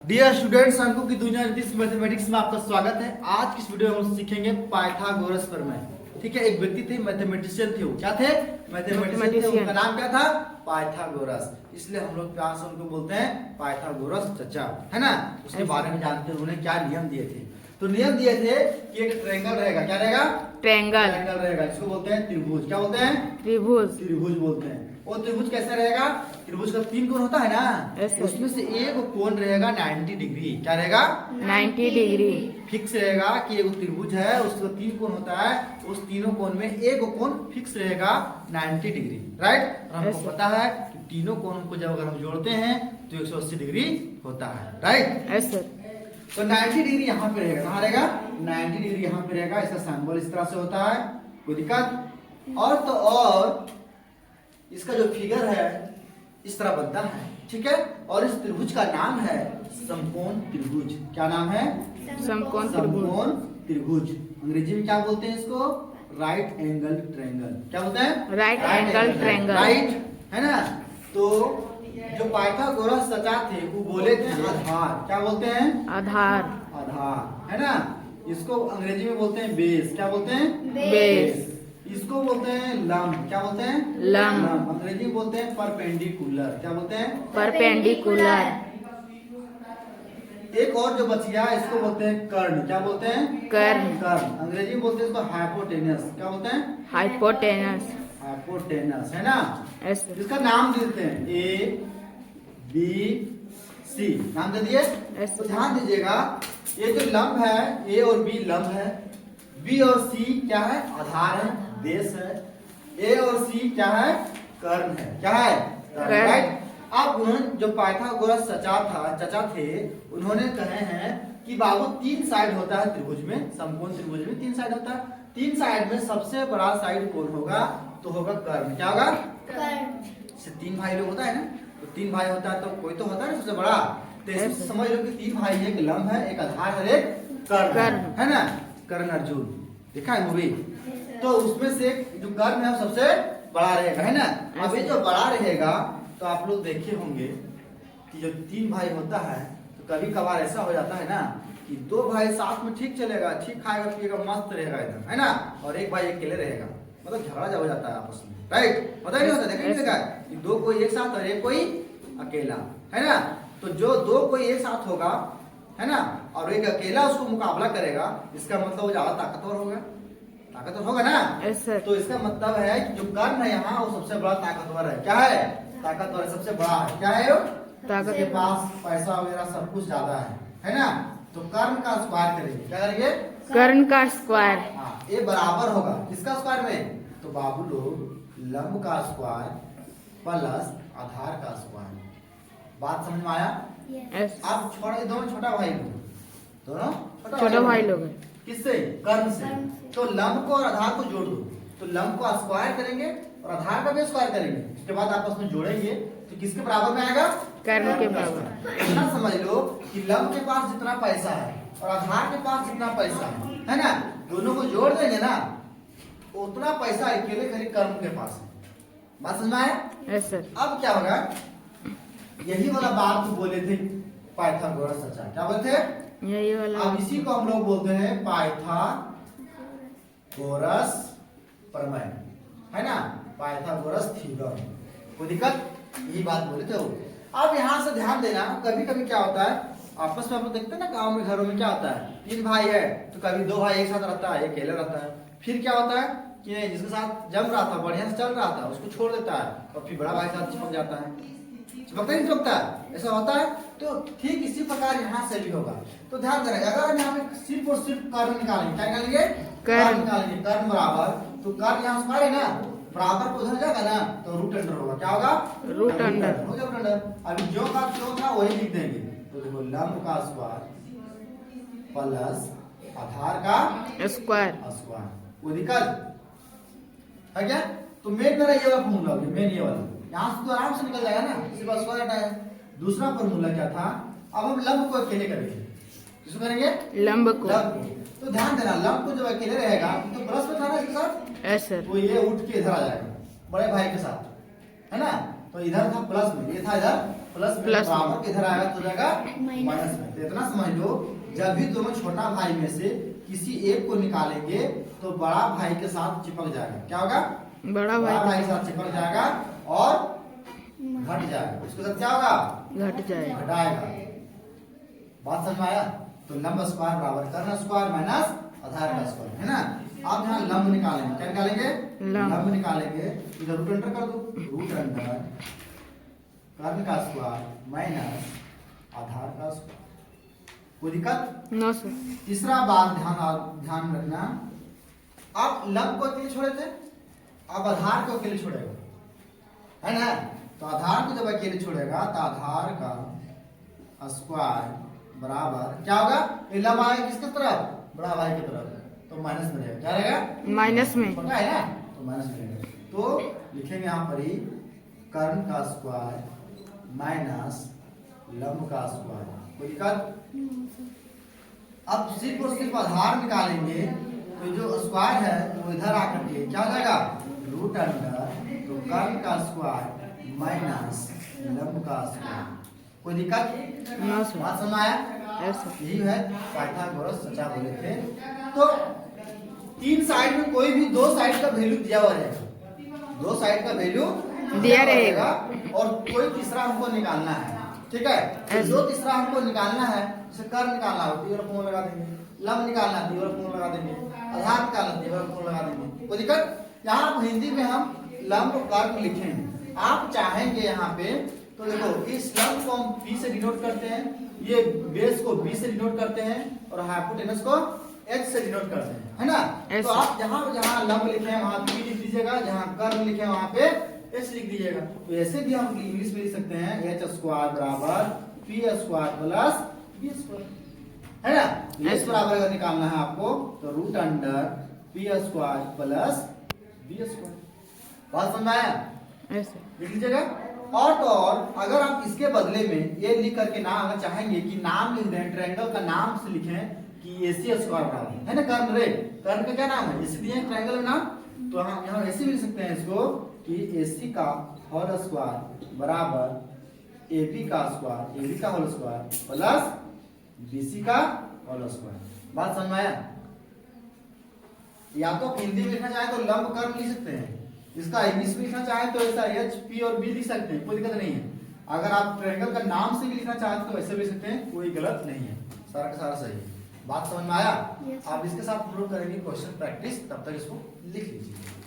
Dear students, अंकों की दुनिया मैथमेटिक्स में आपका स्वागत है। आज की इस वीडियो में हम सीखेंगे पाइथागोरस प्रमेय। ठीक है, एक व्यक्ति थे, मैथमेटिशियन थे। वो क्या थे? मैथमेटिशियन थे। उनका नाम क्या था? पाइथागोरस। इसलिए हम लोग प्यार से उनको बोलते हैं पाइथागोरस चचा, है ना। उसके बारे में जानते हैं उन्होंने क्या नियम दिए थे। तो नियम दिए थे कि एक ट्रायंगल रहेगा। क्या रहेगा? ट्रायंगल रहेगा। इसको बोलते हैं त्रिभुज। क्या बोलते हैं? त्रिभुज बोलते हैं। और त्रिभुज कैसा रहेगा? त्रिभुज का 3 कोण होता है ना, उसमें से एक कोण रहेगा 90 डिग्री। क्या रहेगा? 90 डिग्री। फिक्स रहेगा कि एक त्रिभुज है, उसका 3 कोण होता है, उस तीनों कोण में एक कोण फिक्स रहेगा 90 डिग्री। राइट। और हमको पता है कि तीनों कोण को जब अगर हम जोड़ते हैं तो 180 डिग्री होता है। राइट। तो 90 डिग्री यहाँ पे रहेगा। कहाँ रहेगा? 90 डिग्री यहाँ पे रहेगा। इसका सिंबल इस तरह से होता है। कोई दिक्कत? और तो और इसका जो फिगर है इस तरह बनता है। ठीक है। और इस त्रिभुज का नाम है समकोण त्रिभुज। क्या नाम है? समकोण त्रिभुज। अंग्रेजी में क्या बोलते हैं इसको? Right angle triangle. क्या बोलते हैं? Right angle triangle. राइट, है ना। तो जो पाइथागोरस चचा थे वो बोले थे आधार। क्या बोलते हैं? आधार, है ना। इसको अंग्रेजी में बोलते हैं बेस। क्या बोलते हैं? बेस। इसको बोलते हैं लंब। क्या बोलते हैं? लंब। अंग्रेजी में बोलते हैं परपेंडिकुलर। क्या बोलते हैं? परपेंडिकुलर। एक और जो बच गया इसको बोलते हैं कर्ण। क्या बोलते हैं? कर्ण। अंग्रेजी में बोलते हैं इसको हाइपोटेनस। क्या बोलते हैं? हाइपोटेनस। है ना। ऐसे इसका नाम देते हैं A B C। नाम दे दिए। तो ध्यान दीजिएगा, ये जो लंब है A और B लंब है, B और C क्या है? आधार है, बेस है। A और C क्या है? कर्ण है। क्या है? राइट। अब उन्होंने जो पाइथागोरस चचा थे, उन्होंने कहे हैं कि बाबू 3 साइड होता है त्रिभुज में, समकोण त्रिभुज में 3 साइड होता है। 3 साइड में सबसे बड़ा साइड कौन होगा? तो होगा कर्ण। क्या होगा? कर्ण। 3 भाई लोग होता है ना, तो 3 भाई होता है तो कोई तो होता है सबसे बड़ा। तो इसमें समझ लो कि 3 भाई, एक लंब है, एक आधार है, एक कर्ण है ना। कर्ण अर्जुन देखा है मूवी? तो उसमें से जो कर्ण है वो सबसे बड़ा रहेगा, है ना। अब ये जो बड़ा रहेगा तो आप लोग देखे होंगे कि जो 3 भाई होता है तो कभी कभार ऐसा हो जाता है ना कि 2 भाई साथ में ठीक चलेगा, ठीक खाएगा पिएगा, मस्त रहेगा एकदम, है ना। और एक भाई अकेले रहेगा, मतलब झगड़ा हो जाता है आपस में। राइट। पता नहीं होता, देखा कि 2 कोई एक साथ और एक कोई अकेला, है ना। तो जो 2 कोई एक साथ होगा, है ना, और एक अकेला उसको मुकाबला करेगा, इसका मतलब वो ज्यादा ताकतवर होगा ना। तो इसका मतलब है कि जो कर्ण है यहाँ वो सबसे बड़ा ताकतवर है। क्या है? ताकतवर, सबसे बड़ा है। क्या है वो? इसके पास पैसा वगैरह सब कुछ ज्यादा है ना। तो कर्ण का स्क्वायर करेंगे। क्या करेंगे? कर्ण का स्क्वायर। हाँ, ये बराबर होगा किसका स्क्वायर में? तो बाबू लोग लंब का स्क्वायर प्लस आधार का स्क्वायर। बात समझ में आया? अब दोनों छोटा भाई लोग, दोनों छोटा भाई लोग हैं। किससे? कर्ण से। तो लंब को और आधार को जोड़ दो, तो लंब को स्क्वायर करेंगे और आधार का भी स्क्वायर करेंगे। उसके बाद आपस में जोड़ेंगे तो किसके बराबर में आएगा? कर्ण के बराबर। इतना समझ लो कि लंब के पास जितना पैसा है और आधार के पास जितना पैसा है ना, दोनों को जोड़ देंगे ना, उतना पैसा अकेले खाली कर्ण के पास है। बात समझ में आया? अब क्या होगा? यही वाला बात बोले थे पाइथागोरस चचा। क्या बोलते थे? यही वाला। अब इसी को हम लोग बोलते हैं पाइथागोरस प्रमेय, है ना, पाइथागोरस थ्योरम। कोई दिक्कत? यही बात बोले थे वो। अब यहाँ से ध्यान देना, कभी कभी क्या होता है आपस में, आप लोग देखते हैं ना गांव में, घरों में क्या होता है, 3 भाई है तो कभी 2 भाई एक साथ रहता है, एक अकेले रहता है। फिर क्या होता है कि जिसके साथ जम रहा था, बढ़िया से चल रहा था, उसको छोड़ देता है और फिर बड़ा भाई साथ चिपक जाता है। चिपकता नहीं चिपकता? ऐसा होता है। तो ठीक इसी प्रकार यहाँ से भी होगा। तो ध्यान देना, अगर हम यहाँ पे सिर्फ और सिर्फ कर्ण निकालेंगे, क्या निकालेंगे? कर्ण निकालेंगे। कर्ण बराबर, तो कर्ण यहाँ स्क्वायर है ना, बराबर को उधर जाएगा ना तो रूट अंडर होगा। क्या होगा? रूट अंडर हो जाएगा। अंडर अभी जो का जो था वही लिख देंगे। तो देखो लंब का स्क्वायर प्लस आधार का स्क्वायर। कोई दिक्कत है क्या? तो मेन मेरा ये वाला फॉर्मूला, मेन ये वाला यहाँ से तो आराम से निकल जाएगा ना, इसी बात स्क्वायर हटाया। दूसरा फॉर्मूला क्या था? अब हम लंब को अकेले करेंगे। किसको करेंगे? लंब को। तो ध्यान देना, लंब को जब अकेले रहेगा तो प्लस में था ना इसके साथ, तो ये उठ के इधर आ जाएगा बड़े भाई के साथ, है ना। तो इधर था प्लस में, ये था इधर प्लस में प्लस में। बराबर इधर आएगा तो जाएगा माइनस में। तो इतना समझ लो, जब भी दोनों छोटा भाई में से किसी एक को निकालेंगे तो बड़ा भाई के साथ चिपक जाएगा। क्या होगा? बड़ा बड़ा भाई भाई के साथ चिपक जाएगा और घट जाएगा। उसके साथ क्या होगा? घट जाएगा। घटाएगा। बात समझ में आया? तो लंब स्क्वायर बराबर कर्ण स्क्वायर माइनस आधार का स्क्वायर, है ना। आप यहाँ लंब निकालेंगे, क्या निकालेंगे? लंब निकालेंगे। इधर रूट अंडर कर दो, रूट अंडर कर्ण का स्क्वायर माइनस आधार का स्क्वायर। कोई दिक्कत? No sir. तीसरा बात ध्यान रखना, आप लंब को अकेले छोड़े थे, अब आधार को अकेले छोड़ेगा, है ना। तो आधार को जब अकेले छोड़ेगा तो आधार का स्क्वायर बराबर क्या होगा? ये लंब आएगा किसकी तरफ? बड़ा भाई की तरफ, तो माइनस में रहेगा। क्या रहेगा? माइनस में। पता है ना, तो माइनस में रहेगा। तो लिखेंगे यहाँ पर ही कर्ण का स्क्वायर माइनस लंब का स्क्वायर। कोई दिक्कत? अब सिर्फ और सिर्फ आधार निकालेंगे तो जो स्क्वायर है वो इधर आकर के क्या हो जाएगा? रूट अंडर तो कर्ण का स्क्वायर माइनस लंब का स्क्वायर। कोई दिक्कत? No sir. बात समझ में आया? ऐसा यही है पाइथागोरस सचा बोले थे। तो तीन साइड में कोई भी दो साइड का वैल्यू दिया हुआ रहेगा, दो साइड का वैल्यू दिया रहेगा और कोई तीसरा हमको निकालना है। ठीक है, तो जो तीसरा हमको निकालना है, जैसे कर्ण निकालना हो तो फॉर्मूला लगा देंगे, लंब निकालना है तो फॉर्मूला लगा देंगे, आधार निकालना है तो फॉर्मूला लगा देंगे। कोई दिक्कत? यहाँ आप हिंदी में हम लंब कर्ण लिखेंगे। आप चाहेंगे यहाँ पे तो देखो, इस लंब को हम P से डिनोट करते हैं, ये बेस को B से डिनोट करते हैं और हाइपोटेनस को H से डिनोट करते हैं, है ना। तो आप जहाँ लंब लिखे हैं वहाँ P लिख दीजिएगा, जहाँ कर्ण लिखे हैं वहाँ पे H लिख दीजिएगा। तो ऐसे भी हम इंग्लिश में लिख सकते हैं H स्क्वायर बराबर P square plus B square, है ना। H बराबर अगर निकालना है आपको तो root under P square plus B square. बात समझ में आया? ऐसा लिख लीजिएगा। और तो और अगर आप इसके बदले में ये लिख करके नाम अगर चाहेंगे कि नाम लिख दें, ट्रायंगल का नाम से लिखें कि AC स्क्वायर बराबर है ना कर्ण रे, कर्ण का क्या नाम है? AC दिए ट्रायंगल में नाम, तो हम यहाँ ऐसे भी लिख सकते हैं इसको कि AC का होल स्क्वायर बराबर AB का स्क्वायर, AB का होल स्क्वायर प्लस BC का होल स्क्वायर। बात समझ में आया? या तो हिंदी में लिखना चाहे तो लंब कर्ण लिख सकते हैं, इसका इंग्लिश में लिखना चाहे तो ऐसा H P और B लिख सकते हैं, कोई दिक्कत नहीं है। अगर आप ट्रायंगल का नाम से भी लिखना चाहते हो तो ऐसे भी लिख सकते हैं, कोई गलत नहीं है, सारा का सारा सही है। बात समझ में आया? आप इसके साथ प्रूव करेंगे क्वेश्चन प्रैक्टिस, तब तक इसको लिख लीजिए।